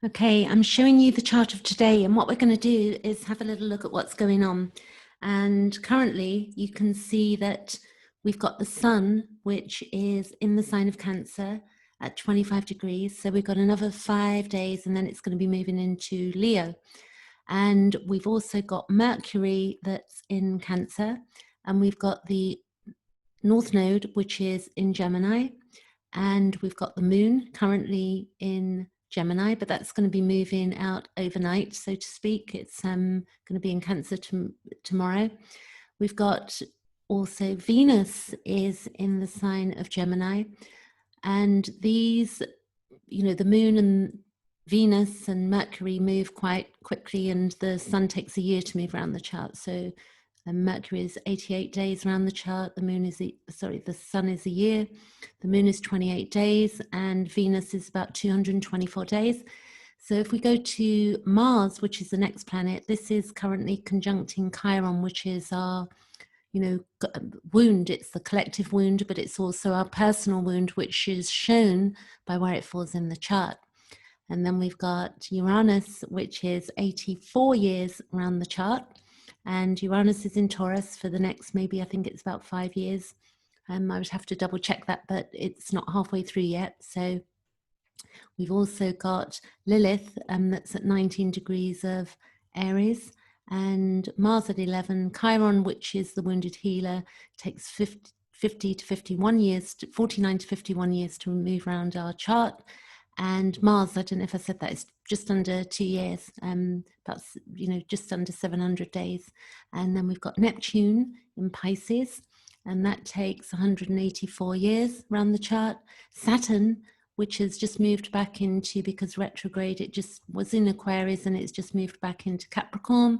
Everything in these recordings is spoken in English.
Okay, I'm showing you the chart of today, and what we're going to do is have a little look at what's going on. And currently you can see that we've got the sun, which is in the sign of Cancer at 25 degrees. So we've got another 5 days and then it's going to be moving into Leo. And we've also got Mercury that's in Cancer, and we've got the North Node, which is in Gemini, and we've got the moon currently in Gemini, but that's going to be moving out overnight, so to speak. It's going to be in Cancer tomorrow. We've got also Venus is in the sign of Gemini, and these, the moon and Venus and Mercury move quite quickly, and the sun takes a year to move around the chart. So Mercury is 88 days around the chart. The moon is, the sun is a year. The moon is 28 days, and Venus is about 224 days. So if we go to Mars, which is the next planet, this is currently conjuncting Chiron, which is our, wound. It's the collective wound, but it's also our personal wound, which is shown by where it falls in the chart. And then we've got Uranus, which is 84 years around the chart. And Uranus is in Taurus for the next, maybe I think it's about 5 years. I would have to double check that, but it's not halfway through yet. So we've also got Lilith, that's at 19 degrees of Aries, and Mars at 11. Chiron, which is the wounded healer, takes 50 to 51 years, 49 to 51 years to move around our chart. And Mars, I don't know if I said that, it's just under 2 years, about, just under 700 days. And then we've got Neptune in Pisces, and that takes 184 years around the chart. Saturn, which has just moved back into, because retrograde, it just was in Aquarius and it's just moved back into Capricorn.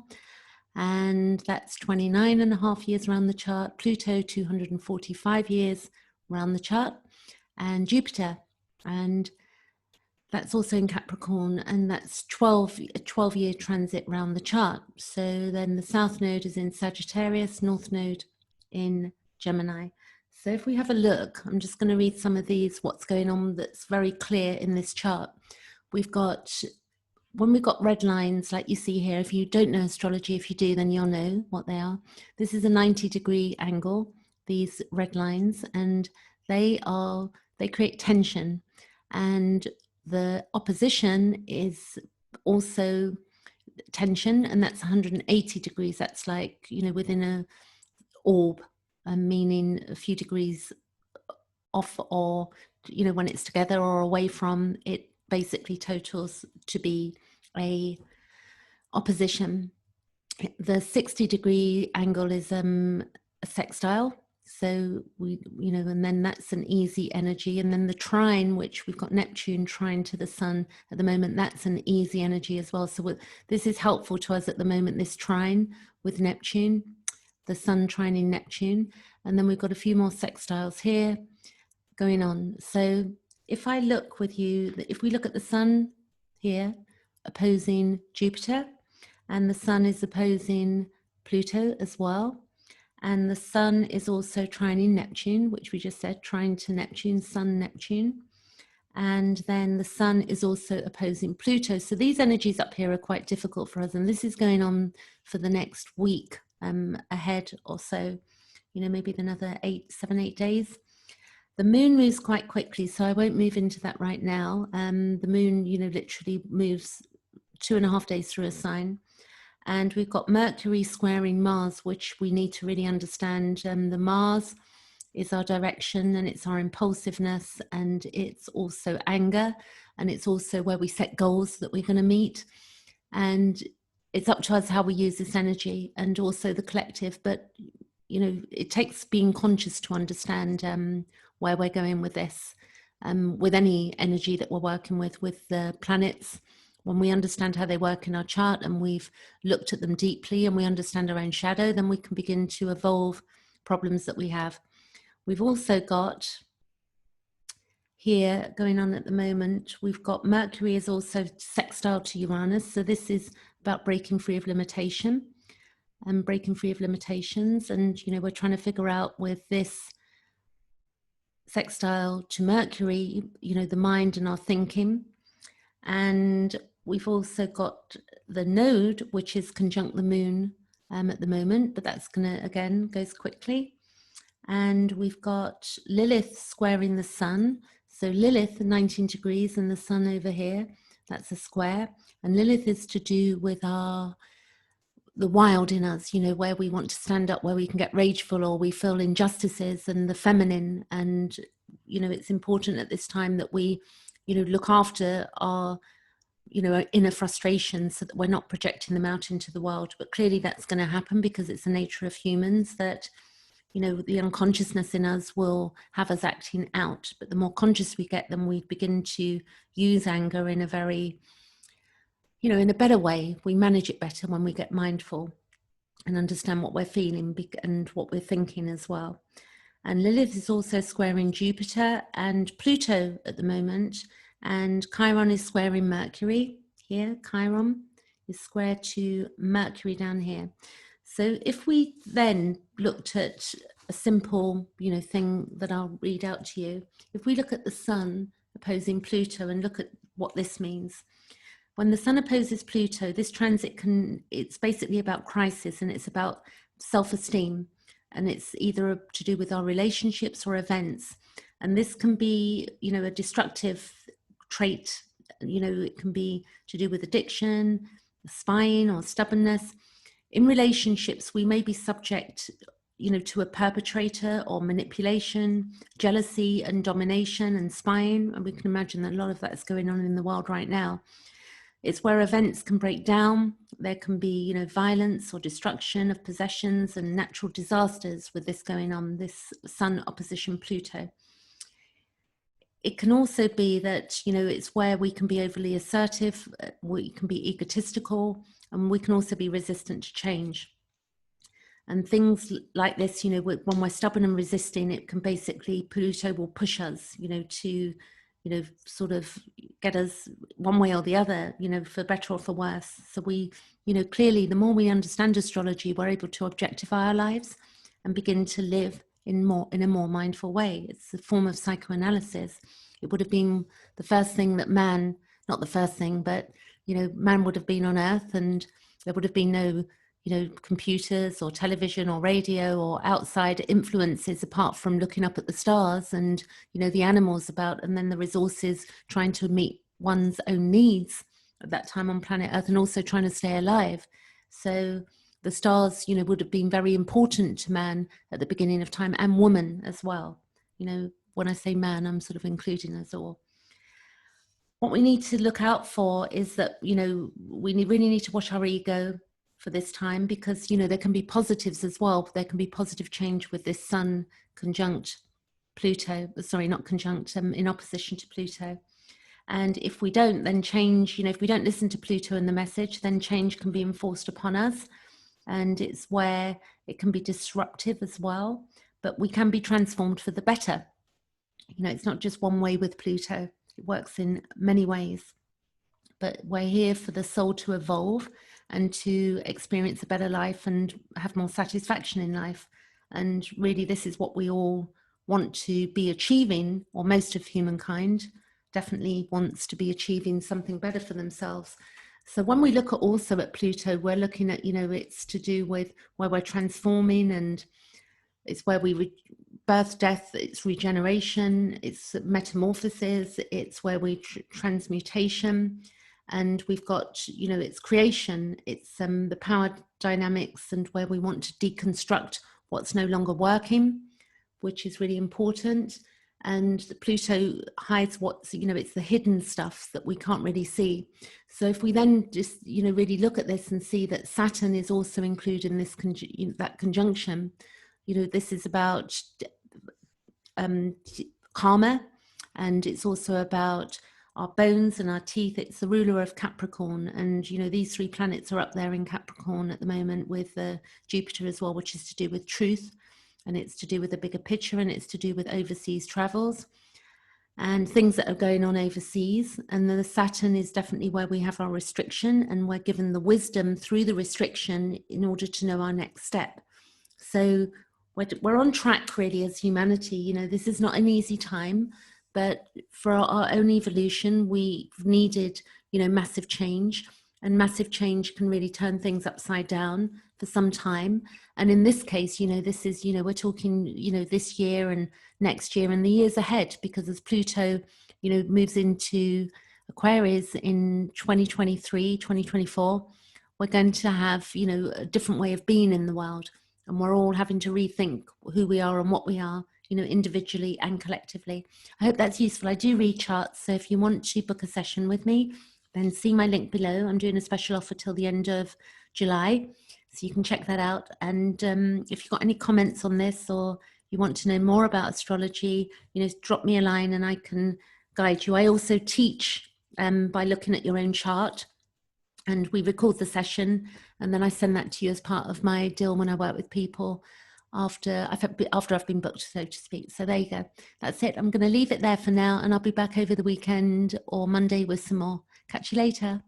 And that's 29.5 years around the chart. Pluto, 245 years around the chart. And Jupiter, and that's also in Capricorn, and that's a 12-year transit around the chart. So then the South Node is in Sagittarius, North Node in Gemini. So if we have a look, I'm just going to read some of these, what's going on that's very clear in this chart. We've got, when we've got red lines like you see here, if you don't know astrology, if you do, then you'll know what they are. This is a 90-degree angle, these red lines, and they create tension. And the opposition is also tension, and that's 180 degrees. That's like, within a orb, meaning a few degrees off, or, when it's together or away from, it basically totals to be a opposition. The 60-degree angle is a sextile. So and then that's an easy energy. And then the trine, which we've got Neptune trine to the sun at the moment, that's an easy energy as well. So this is helpful to us at the moment, this trine with Neptune, the sun trining Neptune. And then we've got a few more sextiles here going on. So if I look with you, if we look at the sun here opposing Jupiter, and the sun is opposing Pluto as well. And the sun is also trining Neptune, which we just said, trine to Neptune, sun, Neptune. And then the sun is also opposing Pluto. So these energies up here are quite difficult for us. And this is going on for the next week ahead or so, maybe another 7, 8 days. The moon moves quite quickly, so I won't move into that right now. The moon, literally moves 2.5 days through a sign. And we've got Mercury squaring Mars, which we need to really understand. The Mars is our direction, and it's our impulsiveness, and it's also anger, and it's also where we set goals that we're going to meet. And it's up to us how we use this energy, and also the collective. But, it takes being conscious to understand where we're going with this, with any energy that we're working with the planets. When we understand how they work in our chart, and we've looked at them deeply, and we understand our own shadow, then we can begin to evolve problems that we have. We've also got here going on at the moment, we've got Mercury is also sextile to Uranus. So this is about breaking free of limitation and breaking free of limitations. And, we're trying to figure out with this sextile to Mercury, the mind and our thinking. And we've also got the node, which is conjunct the moon at the moment, but that's going to, again, goes quickly. And we've got Lilith squaring the sun. So Lilith, 19 degrees, and the sun over here, that's a square. And Lilith is to do with the wild in us, you know, where we want to stand up, where we can get rageful or we feel injustices, and the feminine. And, you know, it's important at this time that we, you know, look after our, you know, inner frustrations so that we're not projecting them out into the world. But clearly that's going to happen because it's the nature of humans that, you know, the unconsciousness in us will have us acting out. But the more conscious we get, then we begin to use anger in a very, you know, in a better way. We manage it better when we get mindful and understand what we're feeling and what we're thinking as well. And Lilith is also squaring Jupiter and Pluto at the moment. And Chiron is squaring Mercury here. Chiron is square to Mercury down here. So if we then looked at a simple, you know, thing that I'll read out to you, if we look at the Sun opposing Pluto and look at what this means. When the Sun opposes Pluto, this transit it's basically about crisis, and it's about self-esteem, and it's either to do with our relationships or events. And this can be, you know, a destructive trait, you know, it can be to do with addiction, spying or stubbornness. In relationships, we may be subject, you know, to a perpetrator or manipulation, jealousy and domination and spying. And we can imagine that a lot of that is going on in the world right now. It's where events can break down. There can be, you know, violence or destruction of possessions and natural disasters with this going on, this Sun opposition Pluto. It can also be that, you know, it's where we can be overly assertive, we can be egotistical, and we can also be resistant to change. And things like this, you know, when we're stubborn and resisting, it can basically, Pluto will push us, you know, to, you know, sort of get us one way or the other, you know, for better or for worse. So we, you know, clearly the more we understand astrology, we're able to objectify our lives and begin to live in a more mindful way. It's a form of psychoanalysis. It would have been the first thing that man, not the first thing, but, you know, man would have been on Earth, and there would have been no, you know, computers or television or radio or outside influences apart from looking up at the stars and, you know, the animals about, and then the resources trying to meet one's own needs at that time on planet Earth, and also trying to stay alive. So the stars, you know, would have been very important to man at the beginning of time, and woman as well. You know, when I say man, I'm sort of including us all. What we need to look out for is that, you know, we really need to watch our ego for this time, because, you know, there can be positives as well. There can be positive change with this Sun conjunct Pluto, sorry, not conjunct, in opposition to Pluto. And if we don't, then change, you know, if we don't listen to Pluto and the message, then change can be enforced upon us. And it's where it can be disruptive as well, but we can be transformed for the better. You know, it's not just one way with Pluto. It works in many ways. But we're here for the soul to evolve and to experience a better life and have more satisfaction in life. And really, this is what we all want to be achieving, or most of humankind definitely wants to be achieving something better for themselves. So when we look also at Pluto, we're looking at, you know, it's to do with where we're transforming, and it's where we birth, death, it's regeneration, it's metamorphosis, it's where we transmutation. And we've got, you know, it's creation, it's the power dynamics, and where we want to deconstruct what's no longer working, which is really important. And Pluto hides what's, you know, it's the hidden stuff that we can't really see. So if we then just, you know, really look at this and see that Saturn is also included in this that conjunction, you know, this is about karma, and it's also about our bones and our teeth. It's the ruler of Capricorn, and, you know, these three planets are up there in Capricorn at the moment, with Jupiter as well, which is to do with truth, and it's to do with the bigger picture, and it's to do with overseas travels and things that are going on overseas. And then the Saturn is definitely where we have our restriction, and we're given the wisdom through the restriction in order to know our next step. So we're on track really as humanity. You know, this is not an easy time, but for our own evolution, we've needed massive change, and massive change can really turn things upside down for some time. And in this case, this is, we're talking, this year and next year and the years ahead, because as Pluto, moves into Aquarius in 2023, 2024, we're going to have, a different way of being in the world. And we're all having to rethink who we are and what we are, individually and collectively. I hope that's useful. I do read charts, so if you want to book a session with me, then see my link below. I'm doing a special offer till the end of July, so you can check that out. And if you've got any comments on this, or you want to know more about astrology, drop me a line and I can guide you. I also teach by looking at your own chart, and we record the session, and then I send that to you as part of my deal when I work with people after I've been booked, so to speak. So there you go. That's it. I'm going to leave it there for now, and I'll be back over the weekend or Monday with some more. Catch you later.